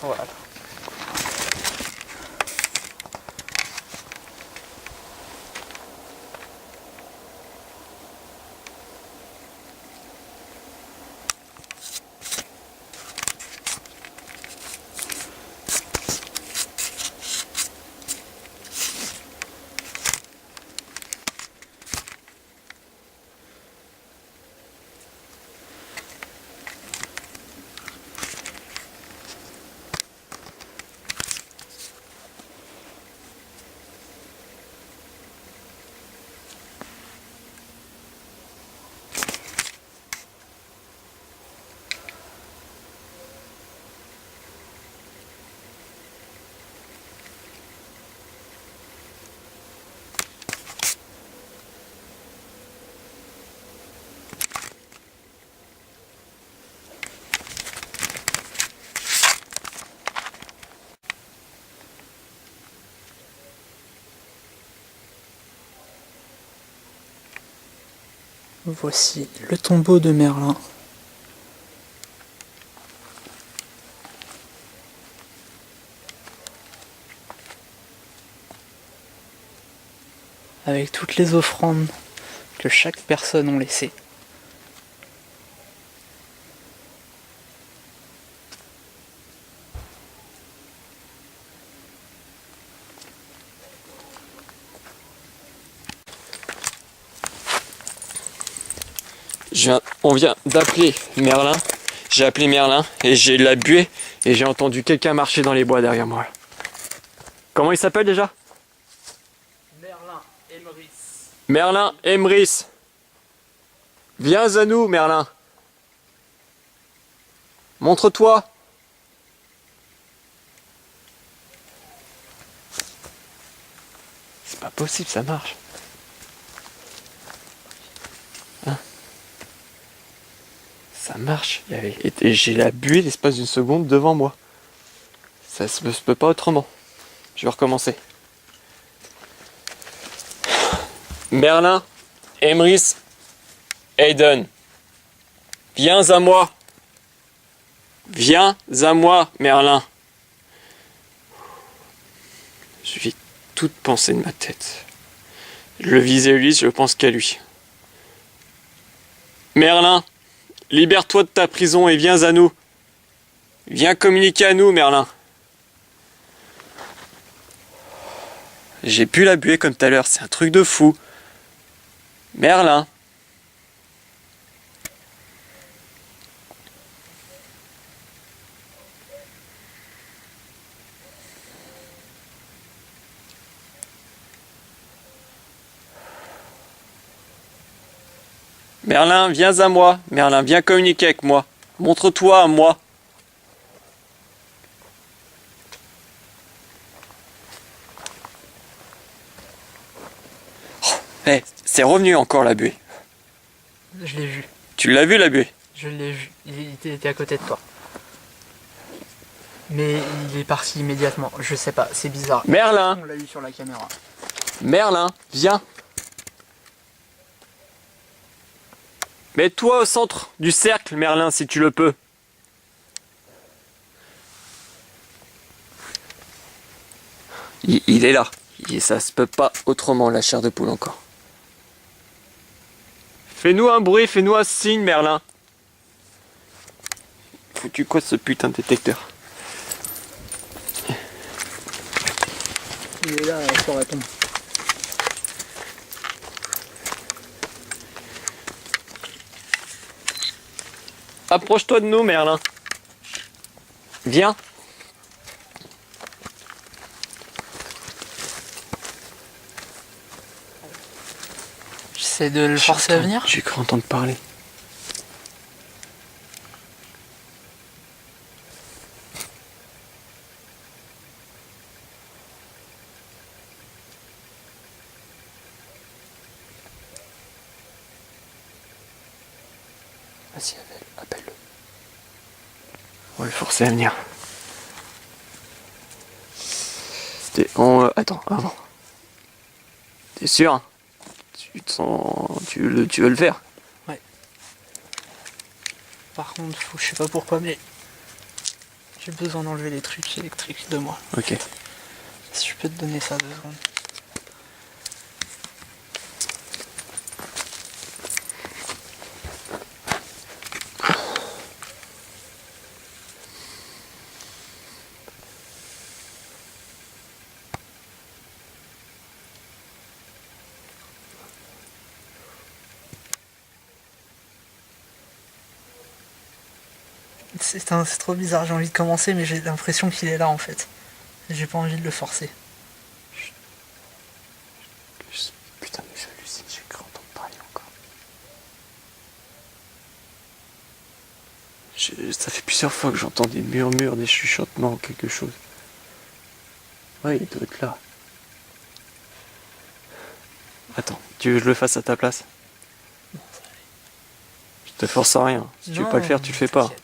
Voilà. Voici le tombeau de Merlin. Avec toutes les offrandes que chaque personne a laissées. On vient d'appeler Merlin. J'ai appelé Merlin et j'ai la buée et j'ai entendu quelqu'un marcher dans les bois derrière moi. Comment il s'appelle déjà? Merlin Emrys. Merlin Emrys. Viens à nous, Merlin. Montre-toi. C'est pas possible, ça marche. Ça marche. J'ai la buée l'espace d'une seconde devant moi. Ça se peut pas autrement. Je vais recommencer. Merlin, Emrys, Aiden. Viens à moi. Viens à moi, Merlin. Je vis toute pensée de ma tête. Je le visais lui, je pense qu'à lui. Merlin. Libère-toi de ta prison et viens à nous. Viens communiquer à nous, Merlin. J'ai pu la buée comme tout à l'heure, c'est un truc de fou. Merlin. Merlin, viens à moi. Merlin, viens communiquer avec moi. Montre-toi à moi. Oh, hey, c'est revenu encore la buée. Je l'ai vu. Tu l'as vu la buée? Je l'ai vu. Il était à côté de toi. Mais il est parti immédiatement. Je sais pas, c'est bizarre. Merlin. On l'a eu sur la caméra. Merlin, viens. Mets-toi au centre du cercle, Merlin, si tu le peux. Il est là. Ça se peut pas autrement, la chair de poule encore. Fais-nous un bruit, fais-nous un signe, Merlin. Foutu quoi ce putain de détecteur? Il est là sur la tombe. Approche-toi de nous, Merlin. Viens. J'essaie de le forcer à venir. J'ai cru entendre parler. Vas-y, appelle-le. On va le forcer à venir. C'était en... attends, avant. T'es sûr? Tu te sens... Tu veux le faire? Ouais. Par contre, je sais pas pourquoi, mais J'ai besoin d'enlever les trucs électriques de moi. Ok. Si je peux te donner ça 2 secondes. C'est trop bizarre, j'ai envie de commencer mais j'ai l'impression qu'il est là en fait. J'ai pas envie de le forcer. Putain mais j'hallucine, j'ai cru entendre parler encore. Ça fait plusieurs fois que j'entends des murmures, des chuchotements, quelque chose. Ouais, il doit être là. Attends, tu veux que je le fasse à ta place? Non, ça va aller. Je te force à rien. Si tu veux pas le faire, tu le fais pas. T'inquiète.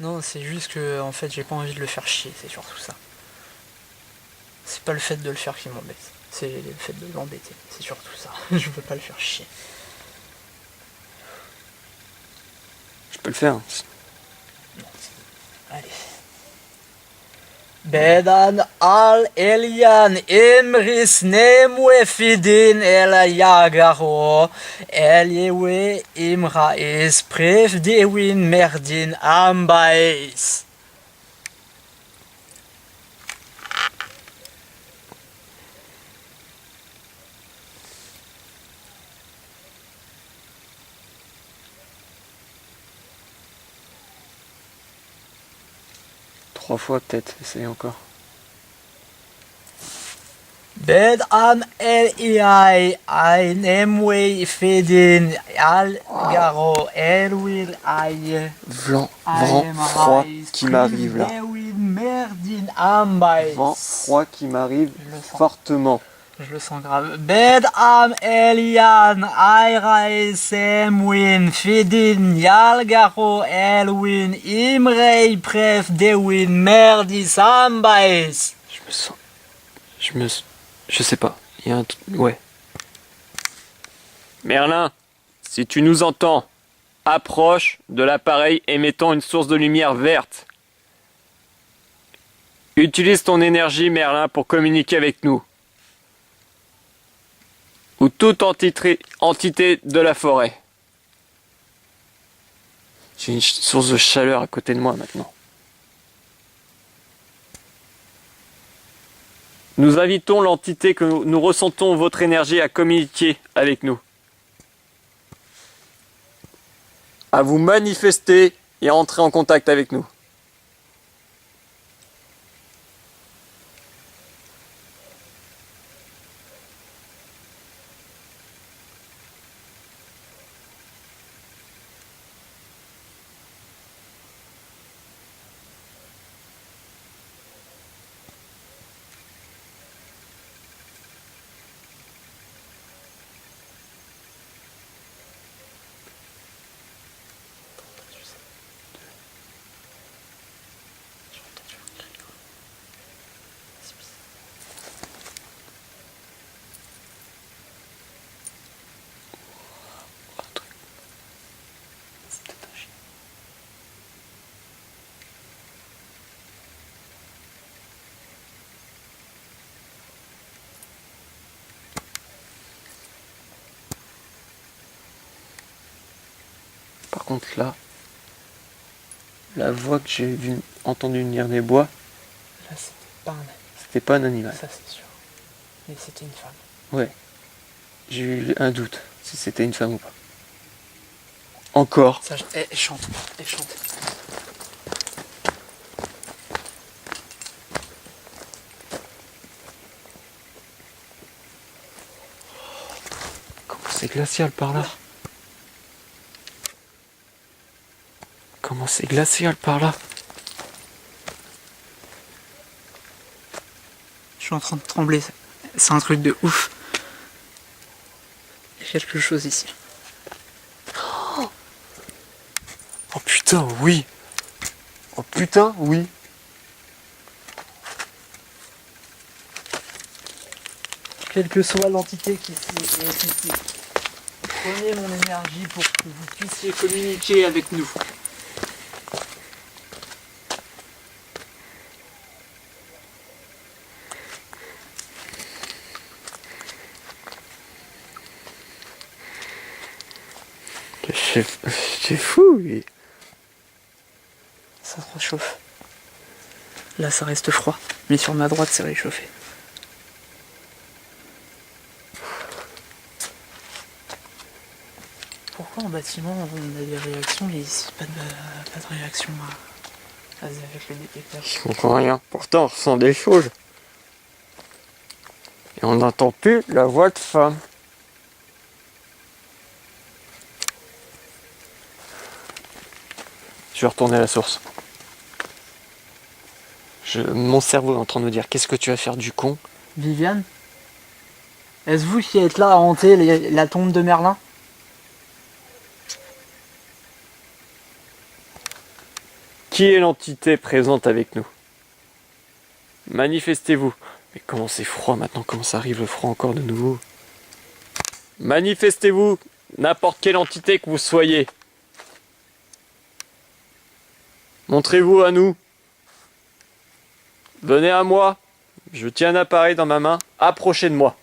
Non, c'est juste que en fait j'ai pas envie de le faire chier, c'est surtout ça. C'est pas le fait de le faire qui m'embête, c'est le fait de l'embêter, c'est surtout ça. Je veux pas le faire chier. Je peux le faire. Non, allez. Bedan al Elian Imris Nemwe Fidin El Yagaro Eliewe Imraes Pref Dewin Merdin Ambaes. Trois fois peut-être, essaye encore. Bedan El Iai Nemwe Fidin Al Garo Elwil Aye. Vent froid qui m'arrive là. Vent froid qui m'arrive fortement. Je le sens grave. Bed am Elian Airae Semwin Fidin Yalgaro Elwin Imrei Pref Dewin Merdi Sambaes. Je sais pas. Il y a un truc. Ouais. Merlin, si tu nous entends, approche de l'appareil émettant une source de lumière verte. Utilise ton énergie, Merlin, pour communiquer avec nous. Ou toute entité de la forêt. J'ai une source de chaleur à côté de moi maintenant. Nous invitons l'entité que nous ressentons votre énergie à communiquer avec nous. À vous manifester et à entrer en contact avec nous. Par contre là, la voix que j'ai entendue venir des bois, Là, c'était pas un animal. c'était pas un animal. Ça, c'est sûr. Mais c'était une femme. Ouais. J'ai eu un doute si c'était une femme ou pas. Encore. Ça, elle chante. Elle chante. Comment c'est glacial par là? Comment c'est glacial par là? Je suis en train de trembler. C'est un truc de ouf. Il y a quelque chose ici. Oh putain, oui. Oh putain, oui. Quelle que soit l'entité qui est ici, prenez mon énergie pour que vous puissiez communiquer avec nous. C'est fou, lui. Ça se réchauffe. Là, ça reste froid. Mais sur ma droite, c'est réchauffé. Pourquoi en bâtiment, on a des réactions, mais ici, pas de réaction avec le détecteur? Je comprends rien. Pourtant, on ressent des choses. Et on n'entend plus la voix de femme. Je vais retourner à la source. Mon cerveau est en train de me dire, qu'est-ce que tu vas faire du con? Viviane? Est-ce vous qui êtes là à hanter la tombe de Merlin? Qui est l'entité présente avec nous? Manifestez-vous. Mais comment c'est froid maintenant, comment ça arrive le froid encore de nouveau? Manifestez-vous, n'importe quelle entité que vous soyez. Montrez-vous à nous. Venez à moi. Je tiens un appareil dans ma main. Approchez de moi.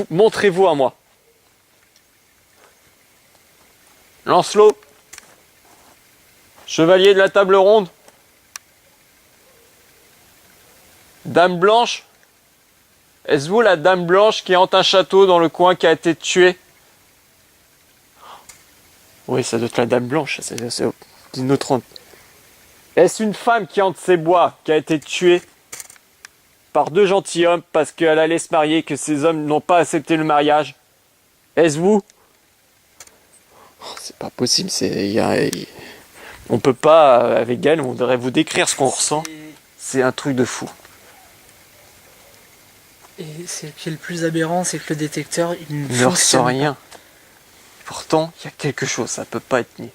Montrez-vous à moi. Lancelot. Chevalier de la table ronde. Dame blanche. Est-ce vous la dame blanche qui hante un château dans le coin qui a été tuée? Oui, ça doit être la dame blanche. C'est une autre. Est-ce une femme qui hante ces bois, qui a été tuée par deux gentilshommes parce qu'elle allait se marier et que ces hommes n'ont pas accepté le mariage? Est-ce vous? Oh, c'est pas possible, on peut pas, avec elle, on devrait vous décrire ce qu'on ressent. C'est un truc de fou. Et ce qui est le plus aberrant, c'est que le détecteur, il ne ressent rien. Pourtant, il y a quelque chose, ça peut pas être nié.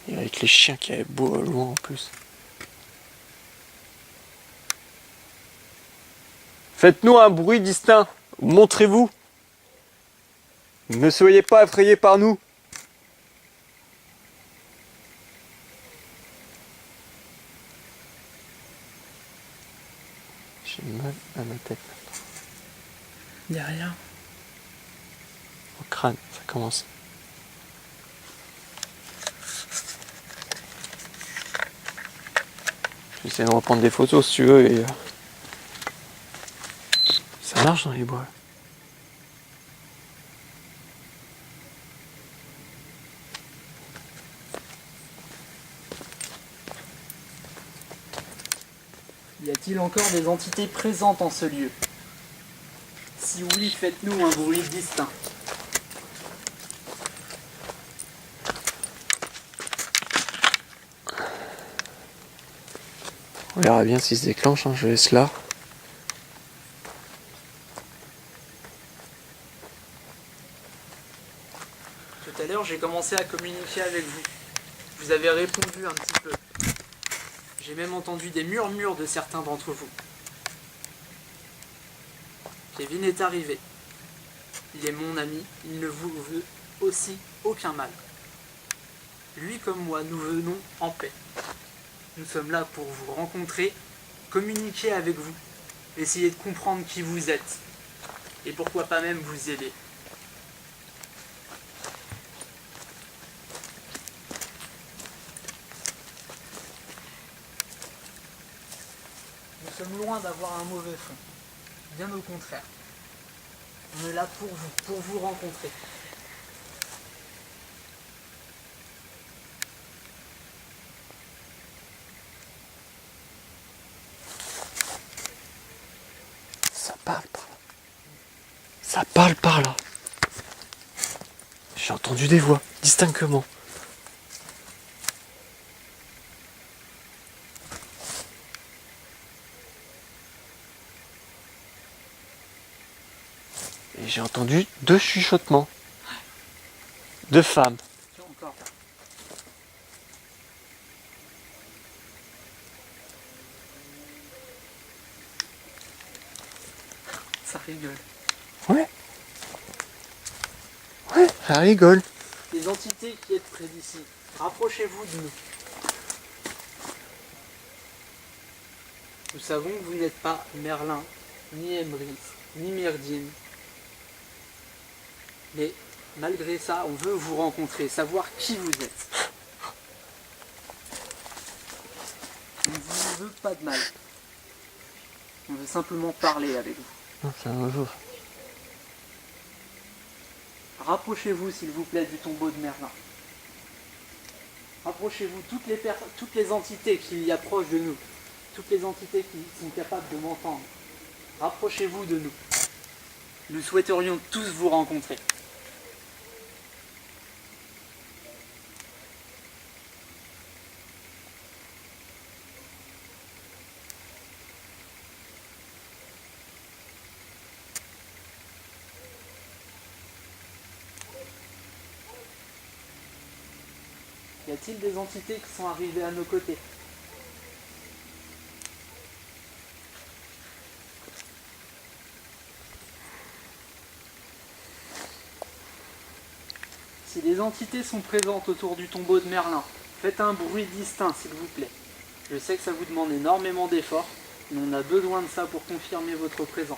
Et avec les chiens qui avaient beau loin en plus. Faites-nous un bruit distinct. Montrez-vous. Ne soyez pas effrayés par nous. J'ai mal à ma tête maintenant. Derrière. Au crâne, ça commence. J'essaie de reprendre des photos si tu veux et... Ça marche dans les bois. Y a-t-il encore des entités présentes en ce lieu? Si oui, faites-nous un bruit distinct. On verra bien s'il se déclenche, hein, je laisse là. Tout à l'heure, j'ai commencé à communiquer avec vous. Vous avez répondu un petit peu. J'ai même entendu des murmures de certains d'entre vous. Kevin est arrivé. Il est mon ami, il ne vous veut aussi aucun mal. Lui comme moi, nous venons en paix. Nous sommes là pour vous rencontrer, communiquer avec vous, essayer de comprendre qui vous êtes, et pourquoi pas même vous aider. Nous sommes loin d'avoir un mauvais fond, bien au contraire. On est là pour vous rencontrer. Ça parle par là. Ça parle par là. J'ai entendu des voix, distinctement. Et j'ai entendu deux chuchotements. De femmes. Tiens, encore. Ça rigole. Ouais. Ouais, ça rigole. Les entités qui êtes près d'ici, rapprochez-vous de nous. Nous savons que vous n'êtes pas Merlin, ni Emrys, ni Myrdine, Mais malgré ça, on veut vous rencontrer, savoir qui vous êtes. On ne vous veut pas de mal. On veut simplement parler avec vous. Non, c'est un jour. Rapprochez-vous, s'il vous plaît, du tombeau de Merlin. Rapprochez-vous, toutes les entités qui y approchent de nous, toutes les entités qui sont capables de m'entendre. Rapprochez-vous de nous. Nous souhaiterions tous vous rencontrer. Y a-t-il des entités qui sont arrivées à nos côtés? Si les entités sont présentes autour du tombeau de Merlin, faites un bruit distinct, s'il vous plaît. Je sais que ça vous demande énormément d'efforts, mais on a besoin de ça pour confirmer votre présence.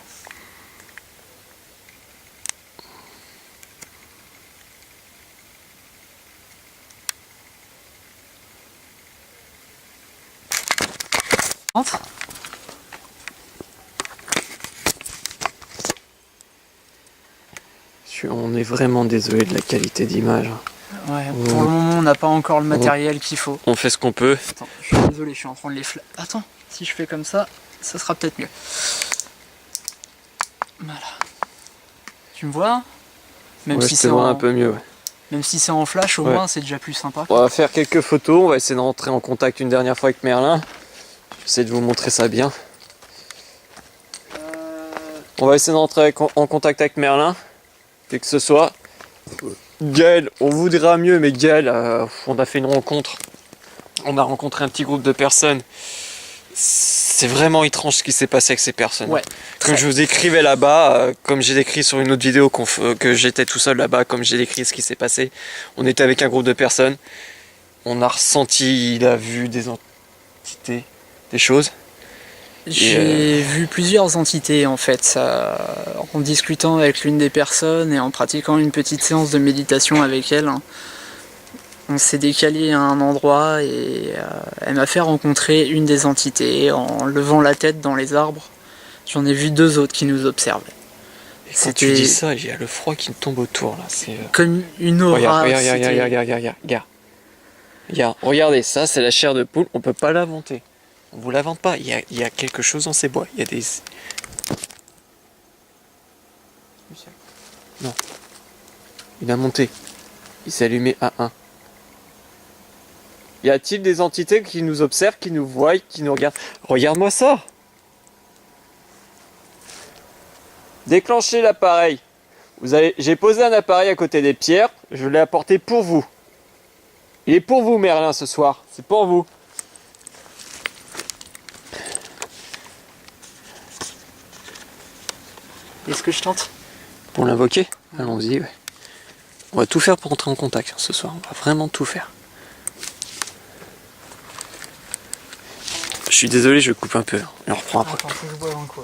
Entre. On est vraiment désolé de la qualité d'image. Ouais, pour le moment, on n'a pas encore le matériel qu'il faut. On fait ce qu'on peut. Attends, je suis désolé, je suis en train de les Attends, si je fais comme ça sera peut-être mieux. Voilà. Tu me vois? Même Ouais, si je te c'est vois un peu mieux. Ouais. Même si c'est en flash, au moins c'est déjà plus sympa. On va faire quelques photos, on va essayer de rentrer en contact une dernière fois avec Merlin. J'essaie de vous montrer ça bien. On va essayer de rentrer en contact avec Merlin, dès que ce soit. Gaël, on vous dira mieux, mais Gaël, on a fait une rencontre. On a rencontré un petit groupe de personnes. C'est vraiment étrange ce qui s'est passé avec ces personnes. Ouais, comme je vous décrivais là-bas, comme j'ai décrit sur une autre vidéo que j'étais tout seul là-bas, comme j'ai décrit ce qui s'est passé. On était avec un groupe de personnes. On a ressenti, il a vu des entités, des choses. J'ai vu plusieurs entités en fait, en discutant avec l'une des personnes et en pratiquant une petite séance de méditation avec elle. On s'est décalé à un endroit et elle m'a fait rencontrer une des entités en levant la tête dans les arbres. J'en ai vu deux autres qui nous observaient. Et quand tu dis ça, il y a le froid qui me tombe autour là. C'est comme une aura. Regarde. Regardez, ça c'est la chair de poule, on peut pas l'inventer. On vous l'invente pas, il y a quelque chose dans ces bois. Il y a des... Non. Il a monté. Il s'est allumé à 1. Y a-t-il des entités qui nous observent, qui nous voient, qui nous regardent? Regarde-moi ça! Déclenchez l'appareil. J'ai posé un appareil à côté des pierres, je l'ai apporté pour vous. Il est pour vous, Merlin, ce soir. C'est pour vous. Est-ce que je tente? Pour l'invoquer? Allons-y, ouais. On va tout faire pour entrer en contact ce soir. On va vraiment tout faire. Je suis désolé, je coupe un peu. On reprend après. Attends, faut que je boive un coup.